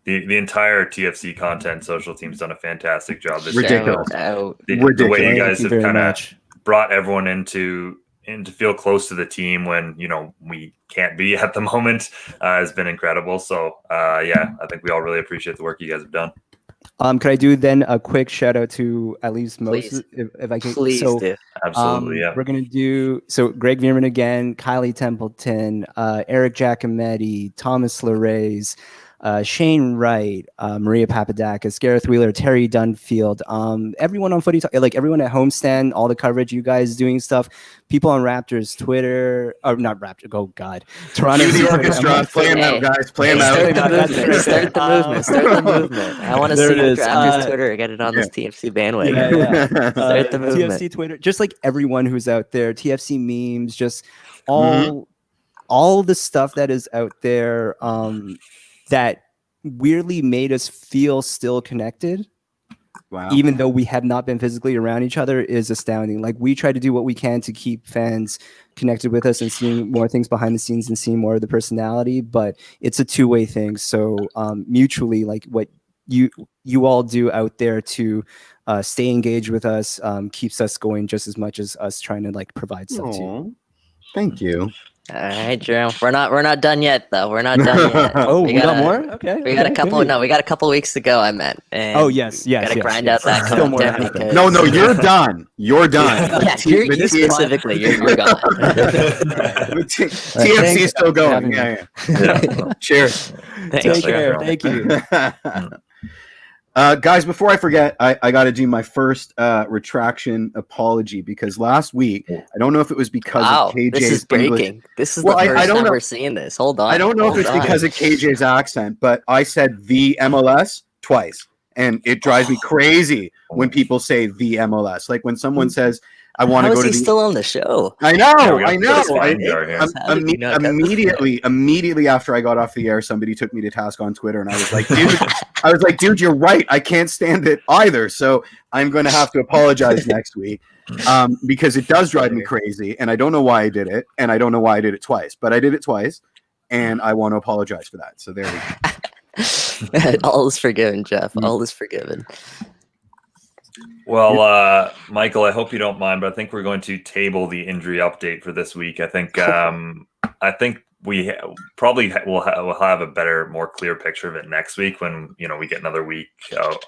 [SPEAKER 1] the entire TFC content social team's done a fantastic job this
[SPEAKER 2] ridiculous
[SPEAKER 1] year. The way you guys have kind of brought everyone into to feel close to the team when we can't be at the moment has been incredible. So I think we all really appreciate the work you guys have done.
[SPEAKER 4] Could I do then a quick shout out to at least most, if I can?
[SPEAKER 3] Please do.
[SPEAKER 1] Absolutely,
[SPEAKER 4] We're gonna do Greg Vierman again, Kylie Templeton, Eric Giacometti, Thomas Larrays, Shane Wright, Maria Papadakis, Gareth Wheeler, Terry Dunfield, everyone on Footy Talk, like everyone at Homestand, all the coverage, you guys doing stuff, people on Raptors Twitter, or not Raptors, oh God, Toronto
[SPEAKER 2] the orchestra, play them out, guys, play them out.
[SPEAKER 3] Start the movement. I want to see Raptors Twitter, get it on this TFC bandwagon. Start the movement.
[SPEAKER 4] TFC Twitter, just like everyone who's out there, TFC memes, just all the stuff that is out there, that weirdly made us feel still connected
[SPEAKER 2] Wow.
[SPEAKER 4] even though we have not been physically around each other, is astounding. Like, we try to do what we can to keep fans connected with us and seeing more things behind the scenes and seeing more of the personality, but it's a two-way thing. So mutually, like what you all do out there to stay engaged with us keeps us going just as much as us trying to like provide stuff to you.
[SPEAKER 2] Aw, thank you.
[SPEAKER 3] All right, Jerome. We're not done yet, though. We're not done yet.
[SPEAKER 4] Oh, we got
[SPEAKER 3] gotta-
[SPEAKER 4] more? Okay.
[SPEAKER 3] We got a
[SPEAKER 4] okay,
[SPEAKER 3] couple.
[SPEAKER 4] good.
[SPEAKER 3] No, we got a couple weeks to go. I meant. And
[SPEAKER 4] Oh, yes, yes,
[SPEAKER 3] Gotta
[SPEAKER 4] yes,
[SPEAKER 3] grind
[SPEAKER 4] yes.
[SPEAKER 3] out that
[SPEAKER 4] Still more to
[SPEAKER 3] content
[SPEAKER 4] happen.
[SPEAKER 3] because
[SPEAKER 2] No, you're done. You're done.
[SPEAKER 3] Yeah, you specifically. You're gone.
[SPEAKER 2] TFC is
[SPEAKER 4] thanks
[SPEAKER 2] still
[SPEAKER 4] for
[SPEAKER 2] going.
[SPEAKER 4] having
[SPEAKER 2] Yeah. Cheers.
[SPEAKER 3] Thanks,
[SPEAKER 4] Take
[SPEAKER 3] Jerome.
[SPEAKER 4] care. Thank you.
[SPEAKER 2] Guys, before I forget, I got to do my first retraction apology because last week, I don't know if it was because
[SPEAKER 3] Wow,
[SPEAKER 2] of KJ's
[SPEAKER 3] this is
[SPEAKER 2] English.
[SPEAKER 3] breaking. This is
[SPEAKER 2] Well,
[SPEAKER 3] the
[SPEAKER 2] I
[SPEAKER 3] first
[SPEAKER 2] don't
[SPEAKER 3] time
[SPEAKER 2] know.
[SPEAKER 3] we're seeing this. Hold on.
[SPEAKER 2] I don't know if
[SPEAKER 3] hold
[SPEAKER 2] it's
[SPEAKER 3] on.
[SPEAKER 2] because of KJ's accent, but I said the MLS twice. And it drives me crazy when people say the MLS. Like when someone says, I want to
[SPEAKER 3] How
[SPEAKER 2] go
[SPEAKER 3] is
[SPEAKER 2] to
[SPEAKER 3] he
[SPEAKER 2] the
[SPEAKER 3] still on the show?
[SPEAKER 2] I
[SPEAKER 1] Yeah,
[SPEAKER 2] know,
[SPEAKER 1] we
[SPEAKER 2] I
[SPEAKER 1] gotta put
[SPEAKER 2] know.
[SPEAKER 1] his fine jar here.
[SPEAKER 3] How did he not cut this
[SPEAKER 2] Immediately after I got off the air, somebody took me to task on Twitter, and I was like, dude, you're right. I can't stand it either. So I'm going to have to apologize next week because it does drive me crazy, and I don't know why I did it, and I don't know why I did it twice, but I did it twice, and I want to apologize for that. So there we go.
[SPEAKER 3] All is forgiven, Jeff. All is forgiven.
[SPEAKER 1] Well, Michael, I hope you don't mind, but I think we're going to table the injury update for this week. I think we probably will have a better, more clear picture of it next week when we get another week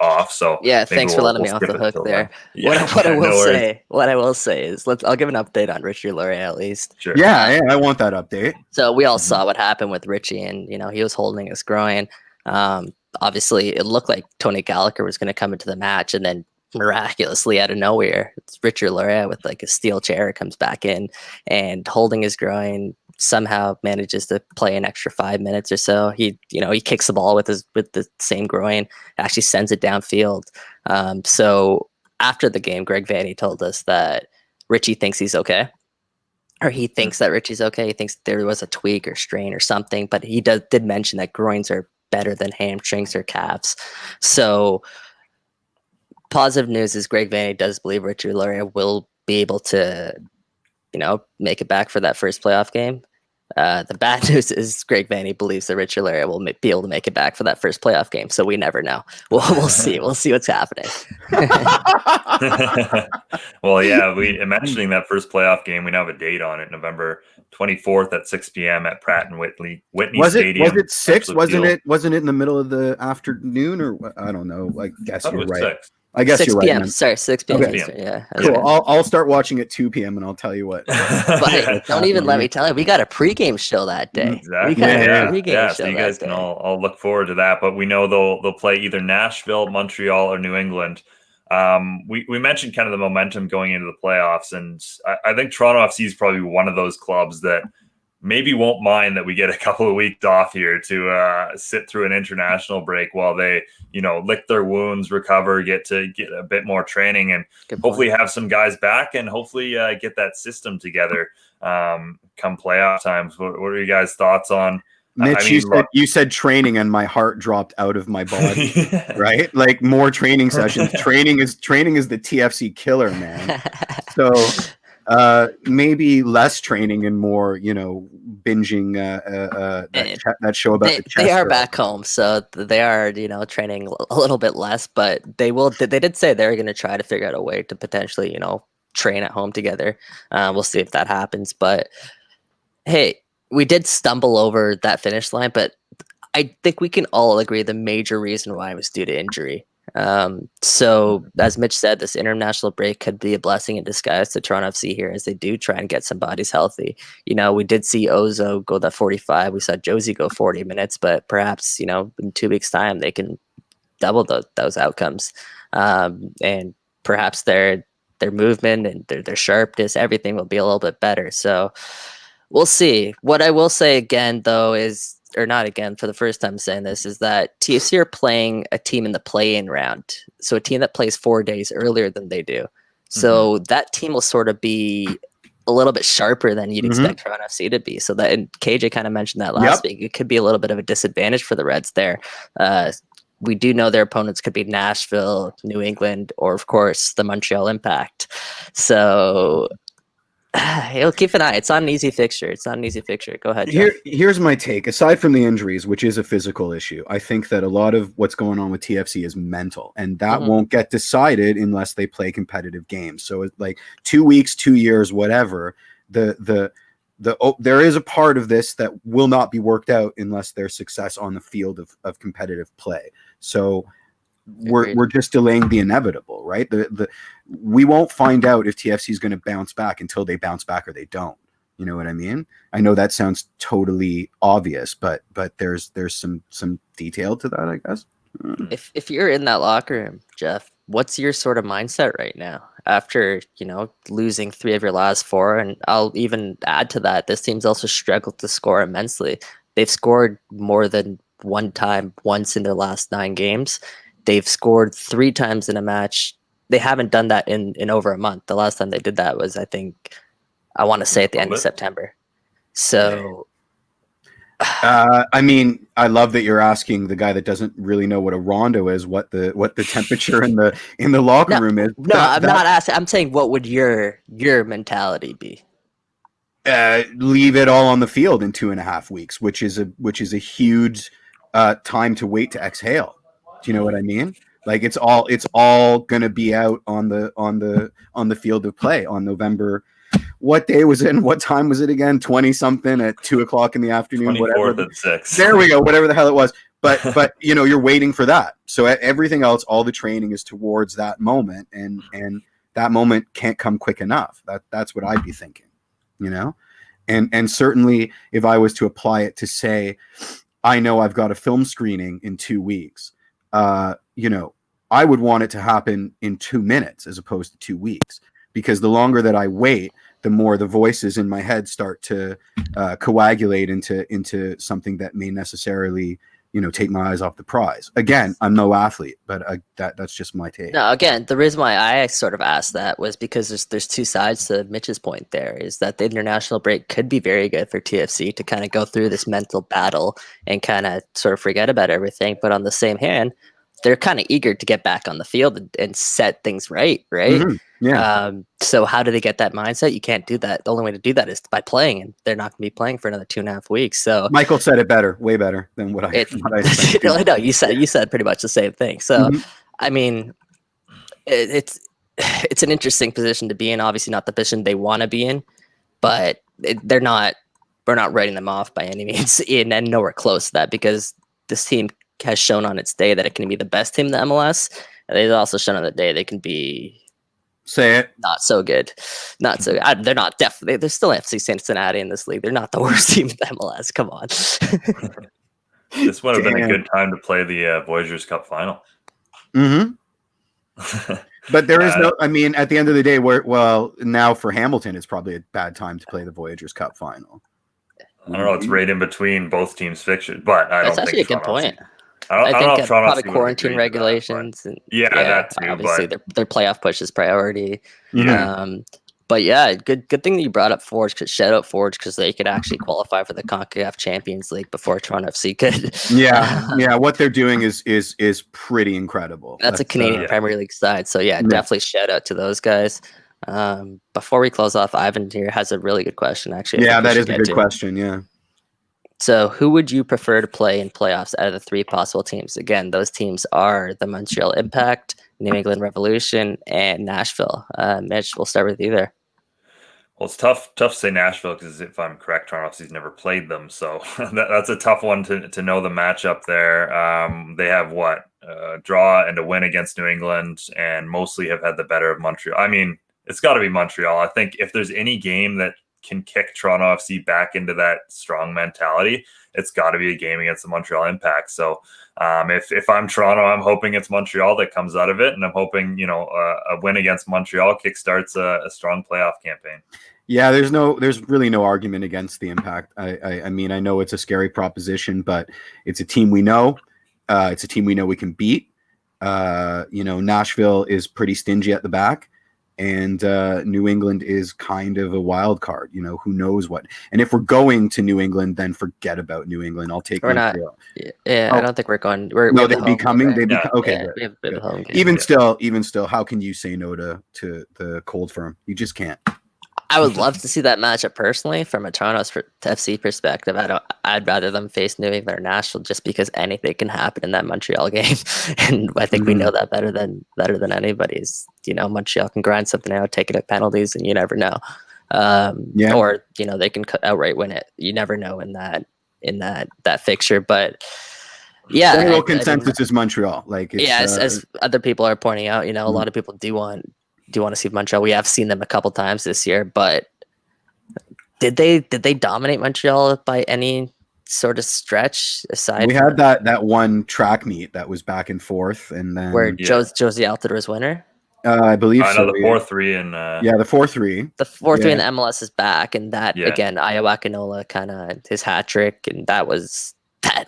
[SPEAKER 1] off. So
[SPEAKER 3] Yeah,
[SPEAKER 1] maybe
[SPEAKER 3] thanks for letting me off
[SPEAKER 1] skip
[SPEAKER 3] the
[SPEAKER 1] it
[SPEAKER 3] hook
[SPEAKER 1] till
[SPEAKER 3] there.
[SPEAKER 1] then.
[SPEAKER 3] What I will
[SPEAKER 1] no worries.
[SPEAKER 3] say, what I will say is, I'll give an update on Richie Laryea at least.
[SPEAKER 1] Sure.
[SPEAKER 2] Yeah, I want that update.
[SPEAKER 3] So we all saw what happened with Richie, and he was holding his groin. Obviously, it looked like Tony Gallagher was going to come into the match, and then miraculously out of nowhere, it's Richie Laryea with like a steel chair comes back in and holding his groin. Somehow manages to play an extra 5 minutes or so. He kicks the ball with the same groin, actually sends it downfield. So after the game, Greg Vanney told us that Richie thinks he's okay. Or he thinks that Richie's okay. He thinks there was a tweak or strain or something, but he did mention that groins are better than hamstrings or calves. So positive news is Greg Vanney does believe Richie Laryea will be able to, make it back for that first playoff game. The bad news is Greg Vanney believes that Richie Laryea will be able to make it back for that first playoff game. So we never know. We'll see. We'll see what's happening.
[SPEAKER 1] Well, yeah, mentioning that first playoff game, we now have a date on it, November 24th at 6 p.m. at Pratt and Whitney Stadium.
[SPEAKER 2] Was it 6?
[SPEAKER 1] Absolute
[SPEAKER 2] Wasn't it in the middle of the afternoon or I don't know. I guess
[SPEAKER 1] Thought it
[SPEAKER 2] you're
[SPEAKER 1] was
[SPEAKER 2] right.
[SPEAKER 1] 6.
[SPEAKER 2] I guess
[SPEAKER 3] 6
[SPEAKER 2] you're right.
[SPEAKER 3] p.m.
[SPEAKER 2] man.
[SPEAKER 3] Sorry, 6 p.m.
[SPEAKER 2] Okay.
[SPEAKER 3] Eastern. Yeah.
[SPEAKER 2] Cool.
[SPEAKER 3] Okay.
[SPEAKER 2] I'll start watching at 2 p.m. and I'll tell you what.
[SPEAKER 3] But don't even let me tell you, we got a pregame show that day.
[SPEAKER 1] Exactly.
[SPEAKER 3] We got
[SPEAKER 2] Yeah,
[SPEAKER 3] a pregame
[SPEAKER 1] Yeah,
[SPEAKER 3] show
[SPEAKER 1] so you guys
[SPEAKER 3] that
[SPEAKER 1] can
[SPEAKER 3] day.
[SPEAKER 1] all look forward to that. But we know they'll play either Nashville, Montreal, or New England. We mentioned kind of the momentum going into the playoffs, and I think Toronto FC is probably one of those clubs that maybe won't mind that we get a couple of weeks off here to sit through an international break while they, lick their wounds, recover, get a bit more training, and hopefully have some guys back and hopefully get that system together come playoff times. What are you guys' thoughts on?
[SPEAKER 2] Mitch, you said training and my heart dropped out of my body, right? Like more training sessions. Training is the TFC killer, man. So maybe less training and more, binging that show about the chest.
[SPEAKER 3] They are back home, so they are, training a little bit less, but they did say they're going to try to figure out a way to potentially, train at home together. We'll see if that happens, but hey, we did stumble over that finish line, but I think we can all agree the major reason why it was due to injury. So as Mitch said, this international break could be a blessing in disguise to Toronto FC here as they do try and get some bodies healthy. We did see Ozo go that 45. We saw Josie go 40 minutes, but perhaps, in 2 weeks' time, they can double those outcomes. And perhaps their movement and their sharpness, everything will be a little bit better. So we'll see. What I will say again, though, for the first time saying this, is that TFC are playing a team in the play-in round. So a team that plays 4 days earlier than they do. So that team will sort of be a little bit sharper than you'd expect Toronto FC to be. So that, and KJ kind of mentioned that last week, it could be a little bit of a disadvantage for the Reds there. we do know their opponents could be Nashville, New England, or of course the Montreal Impact. So he'll keep an eye. It's not an easy fixture. Go ahead, Jeff.
[SPEAKER 2] Here's my take. Aside from the injuries, which is a physical issue, I think that a lot of what's going on with TFC is mental, and that won't get decided unless they play competitive games. So it's like 2 weeks, 2 years, whatever. There is a part of this that will not be worked out unless there's success on the field of competitive play. So we're just delaying the inevitable, right? We won't find out if TFC is going to bounce back until they bounce back or they don't. You know what I mean? I know that sounds totally obvious, but there's some detail to that, I guess.
[SPEAKER 3] If you're in that locker room, Jeff, what's your sort of mindset right now after, losing 3 of your last 4? And I'll even add to that, this team's also struggled to score immensely. They've scored more than one time once in their last 9 games. They've scored 3 times in a match. They haven't done that in over a month. The last time they did that was, I want to say at the end of September. So,
[SPEAKER 2] I mean, I love that you're asking the guy that doesn't really know what a rondo is, what the temperature in the locker room is.
[SPEAKER 3] No, I'm not asking. I'm saying, what would your mentality be?
[SPEAKER 2] Leave it all on the field in 2.5 weeks, which is a huge time to wait to exhale. Do you know what I mean? Like it's all gonna be out on the field of play on November. What day was it and what time was it again? 20 something at 2 o'clock in the afternoon.
[SPEAKER 1] 24th at 6.
[SPEAKER 2] There we go. Whatever the hell it was. But you're waiting for that. So everything else, all the training is towards that moment, and that moment can't come quick enough. That's what I'd be thinking. And certainly if I was to apply it to say, I know I've got a film screening in 2 weeks. I would want it to happen in 2 minutes as opposed to 2 weeks, because the longer that I wait, the more the voices in my head start to coagulate into something that may necessarily, take my eyes off the prize. Again, I'm no athlete, but that's just my take.
[SPEAKER 3] No, again, the reason why I sort of asked that was because there's 2 sides to Mitch's point there, is that the international break could be very good for TFC to kind of go through this mental battle and kind of sort of forget about everything. But on the same hand, they're kind of eager to get back on the field and set things right? Mm-hmm.
[SPEAKER 2] Yeah.
[SPEAKER 3] So how do they get that mindset? You can't do that. The only way to do that is by playing, and they're not going to be playing for another 2.5 weeks. So
[SPEAKER 2] Michael said it better, way better than what I said.
[SPEAKER 3] No, you said pretty much the same thing. So, I mean, it's an interesting position to be in. Obviously, not the position they want to be in, but we're not writing them off by any means, and nowhere close to that, because this team has shown on its day that it can be the best team in the MLS. And they've also shown on the day they can be not so good. They're not definitely. They're still FC Cincinnati in this league. They're not the worst team in the MLS. Come on.
[SPEAKER 1] This would have been a good time to play the Voyageurs Cup final.
[SPEAKER 2] But there is no. I mean, at the end of the day, now for Hamilton, it's probably a bad time to play the Voyageurs Cup final.
[SPEAKER 1] I don't know. It's right in between both teams' fixtures, but I don't think
[SPEAKER 3] that's actually a good point.
[SPEAKER 1] I
[SPEAKER 3] think probably quarantine regulations and
[SPEAKER 1] that too.
[SPEAKER 3] Obviously, their playoff push is priority.
[SPEAKER 2] Yeah.
[SPEAKER 3] But yeah, good thing that you brought up Forge. Shout out Forge, because they could actually qualify for the CONCACAF Champions League before Toronto FC could.
[SPEAKER 2] Yeah. What they're doing is pretty incredible.
[SPEAKER 3] That's a Canadian Premier League side. So definitely shout out to those guys. Before we close off, Ivan here has a really good question. Actually,
[SPEAKER 2] that is a good question. Yeah.
[SPEAKER 3] So who would you prefer to play in playoffs out of the 3 possible teams? Again, those teams are the Montreal Impact, New England Revolution, and Nashville. Mitch, we'll start with you there.
[SPEAKER 1] Well, it's tough to say Nashville, because if I'm correct, Toronto FC's never played them. So that's a tough one to know the matchup there. They have a draw and a win against New England, and mostly have had the better of Montreal. I mean, it's got to be Montreal. I think if there's any game that can kick Toronto FC back into that strong mentality, it's got to be a game against the Montreal Impact. So if I'm Toronto, I'm hoping it's Montreal that comes out of it, and I'm hoping a win against Montreal kickstarts a strong playoff campaign.
[SPEAKER 2] Yeah, there's really no argument against the Impact. I mean, I know it's a scary proposition, but it's a team we know. It's a team we know we can beat. Nashville is pretty stingy at the back. And New England is kind of a wild card. You know, who knows what? And if we're going to New England, then forget about New England. I'll take
[SPEAKER 3] We're not.
[SPEAKER 2] Montreal.
[SPEAKER 3] Yeah,
[SPEAKER 2] Oh.
[SPEAKER 3] I don't think we're going. We
[SPEAKER 2] No,
[SPEAKER 3] have the
[SPEAKER 2] they'd be
[SPEAKER 3] home game,
[SPEAKER 2] coming.
[SPEAKER 3] right?
[SPEAKER 2] They'd be
[SPEAKER 1] Yeah.
[SPEAKER 2] okay.
[SPEAKER 3] Yeah,
[SPEAKER 2] Good.
[SPEAKER 3] we have a bit of a home game.
[SPEAKER 2] Even still, how can you say no to the cold firm? You just can't.
[SPEAKER 3] I would love to see that matchup personally from a Toronto FC perspective. I'd rather them face New England or Nashville just because anything can happen in that Montreal game, and I think we know that better than anybody's. You know, Montreal can grind something out, take it at penalties, and you never know. Or you know they can outright win it. You never know in that fixture, but. Yeah,
[SPEAKER 2] general consensus is Montreal. Like, it's,
[SPEAKER 3] as other people are pointing out, you know, a lot of people do want to see Montreal. We have seen them a couple times this year, but did they dominate Montreal by any sort of stretch aside?
[SPEAKER 2] We had that one track meet that was back and forth, and then
[SPEAKER 3] where Josie Altidore was winner.
[SPEAKER 2] I believe so.
[SPEAKER 1] The 4-3 and
[SPEAKER 2] the 4-3.
[SPEAKER 3] The 4-3 in the MLS is back, and that
[SPEAKER 1] Yeah.
[SPEAKER 3] again, Iowa Kanola kind of his hat trick, and that was.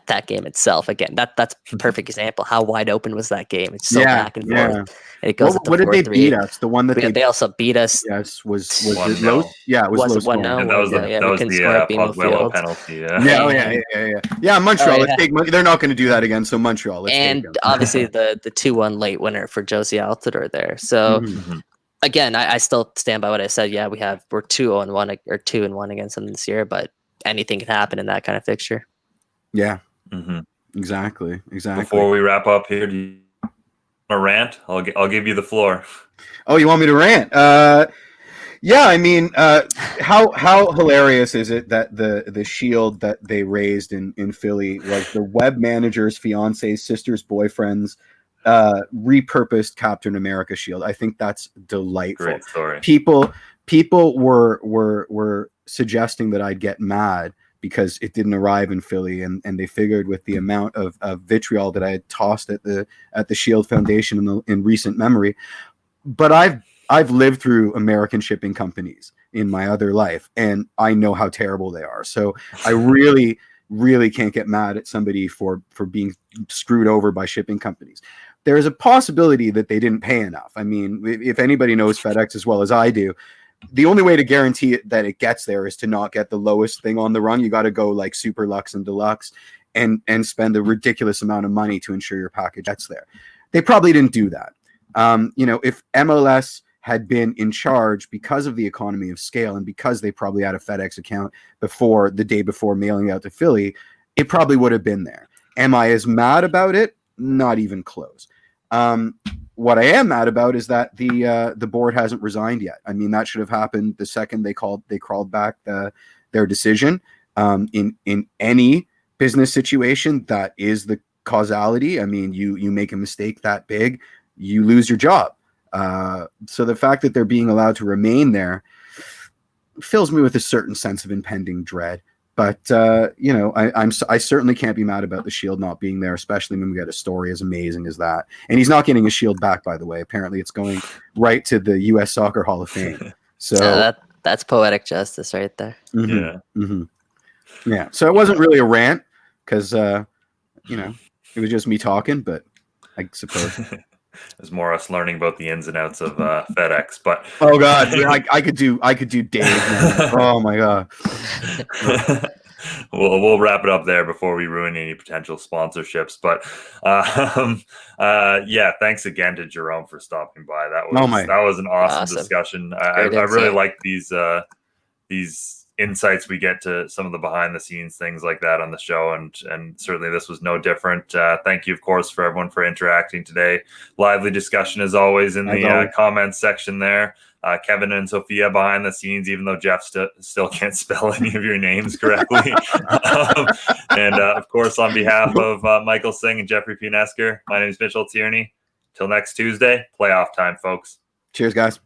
[SPEAKER 3] That game itself again. That's a perfect example. How wide open was that game? It's so back and forth. And it goes.
[SPEAKER 2] What did they beat us? The one that
[SPEAKER 3] they also beat us.
[SPEAKER 2] Yes, was
[SPEAKER 1] 1-0.
[SPEAKER 2] Yeah, it was low scoring.
[SPEAKER 1] And that was the Pozuelo penalty.
[SPEAKER 2] Yeah. Montreal. Let's take. They're not going to do that again. So Montreal. Let's take them.
[SPEAKER 3] Obviously the 2-1 late winner for Josie Altidore there. So again, I still stand by what I said. Yeah, we're 2-1 or 2-1 against them this year, but anything can happen in that kind of fixture.
[SPEAKER 2] Yeah, exactly.
[SPEAKER 1] Before we wrap up here, do you want to rant? I'll give you the floor.
[SPEAKER 2] Oh, you want me to rant? Yeah, I mean, how hilarious is it that the shield that they raised in Philly was the web manager's fiance's sister's boyfriend's repurposed Captain America shield? I think that's delightful.
[SPEAKER 1] Great story.
[SPEAKER 2] People were suggesting that I'd get mad because it didn't arrive in Philly, and they figured with the amount of vitriol that I had tossed at the Shield Foundation in recent memory. But I've lived through American shipping companies in my other life, and I know how terrible they are. So I really, really can't get mad at somebody for being screwed over by shipping companies. There is a possibility that they didn't pay enough. I mean, if anybody knows FedEx as well as I do, the only way to guarantee that it gets there is to not get the lowest thing on the rung. You got to go like super luxe and deluxe and spend a ridiculous amount of money to ensure your package gets there. They probably didn't do that. If MLS had been in charge because of the economy of scale and because they probably had a FedEx account the day before mailing out to Philly, it probably would have been there. Am I as mad about it? Not even close. What I am mad about is that the board hasn't resigned yet. I mean, that should have happened the second they crawled back their decision. In any business situation, that is the causality. I mean, you make a mistake that big, you lose your job. So the fact that they're being allowed to remain there fills me with a certain sense of impending dread. But I certainly can't be mad about the shield not being there, especially when we get a story as amazing as that. And he's not getting his shield back, by the way. Apparently, it's going right to the U.S. Soccer Hall of Fame. So
[SPEAKER 3] that's poetic justice right there.
[SPEAKER 2] Yeah. So it wasn't really a rant because it was just me talking, but I suppose.
[SPEAKER 1] It was more us learning about the ins and outs of FedEx, but
[SPEAKER 2] oh god, I could do Dave. Oh my god.
[SPEAKER 1] We'll wrap it up there before we ruin any potential sponsorships. But thanks again to Jerome for stopping by. That was an awesome discussion. I really like these insights we get to some of the behind the scenes things like that on the show, and certainly this was no different. Thank you, of course, for everyone for interacting today. Lively discussion as always in the comments section there. Kevin and Sophia behind the scenes, even though Jeff still can't spell any of your names correctly. And of course, on behalf of Michael Singh and Jeffrey Punesker, my name is Mitchell Tierney. Till next Tuesday, playoff time, folks.
[SPEAKER 2] Cheers, guys.